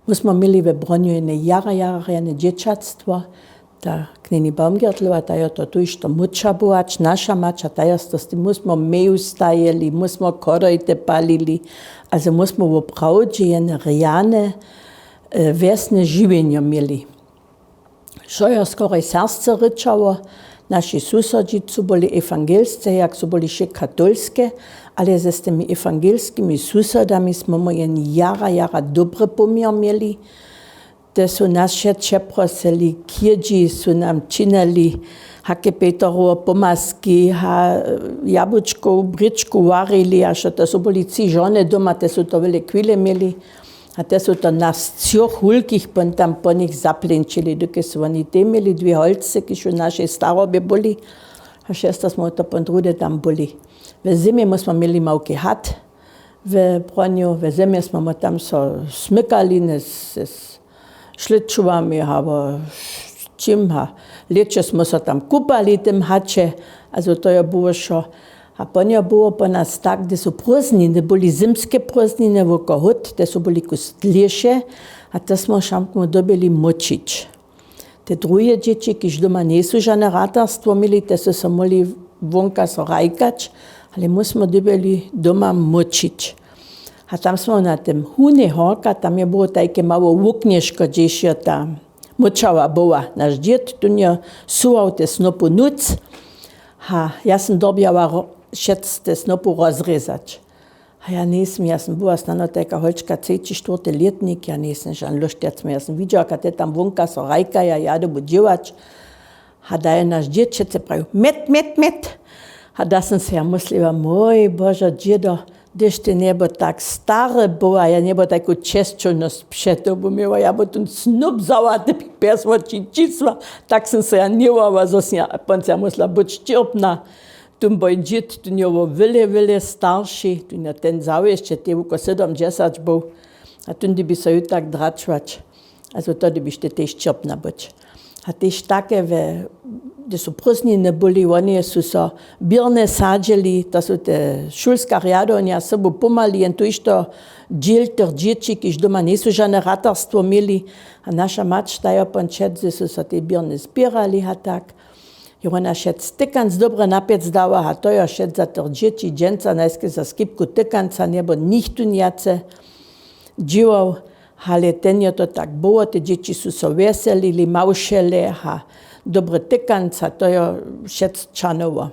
Myśmy mieli we Broniu jedne dzieciactwo, ta knini Baumgärtlowa, ta je to tu išto muča buać, nasza macza, ta jest to z tym myśmy meju stajeli, myśmy korojte palili, also myśmy w prawdzie jedne rejane, wiesne żywienie mieli. Šo je skoraj serce ryczało, nasi susodzi byli ewangelscy, jak so byli še katolskie, ale ze z tymi ewangelskimi susodami jsme jara dobre pomiar mieli. Te su nas še prosili, kjedzi su nam činili, hake Peterovo pomaski, jabučko, bričku varili, a to su boli 3 žone doma, te su to vele kvile mieli. A te su to nas cioch hulkih tam po nich zaplenčili, doke su oni te mieli 2 holce, ki su naše starobe boli, a šesta smo to podrude tam boli. V zimi smo mieli małki hat v Broniu, v zimi smo tam so smykali s šličuvami, alebo čim, leče smo se tam kupali tym hače, also to je było šo. A ponie było po nas tak, gdy su prózdniny, byli zimskie prózdniny woko hut, te su byli kustlejsze, a te smo šamkmu dobili močić. Te drugie dzieci, kiž doma nisu žane ratarstvo mieli, te su se mogli vonka so rajkać, ale my smo dobili doma močić. A tam smo na tym Hunie horka, tam je było takie mało wuknieszko, gdzieś je ta močava była. Nasz dzied tu nie suwał te snopu nuc, ja sam dobiała šec te snopu rozrezać. A ja sam była stano taka holčka 3-4 letnik, ja nisam žan luštec, ja sam widziała, kad te tam vonka so rajka, ja jadu budziwać. A da je naš dzied še se pravi, met. A da sam se ja mislila, moj Bože, djedo, gdyż ty nie bo tak stary była, ja nie bo taką czeszczoność przeto, bo miała ja bo ten snub załaty piesła ci cisła, tak sam se ja nie łała, a pan se ja musela być cierpna. Tum boj dzied, tu nie było wiele starszy, tu nie ten zał jeszcze te około 70 był, a tu by se już tak draczwać, also to byś ty też cierpna być. A też takie, gdy su prózdniny byli, oni su so birne sadzili, to su te šulska riadonja sobu pomali, en tu išto dziel tych dzieci, kiž doma nisu žane ratarstvo mieli, a nasza mać tajo pončet, že su so te birne zbierali, a tak. I ona šec tykanc dobre napiec dała, a to jo šec za tych dzieci, dženca, najske za skipku tykanca, nebo nichtu njace dziwał, ale ten je to tak było, te dzieci su so veselili, maušele, dobre tykanca, to je šec čanovo.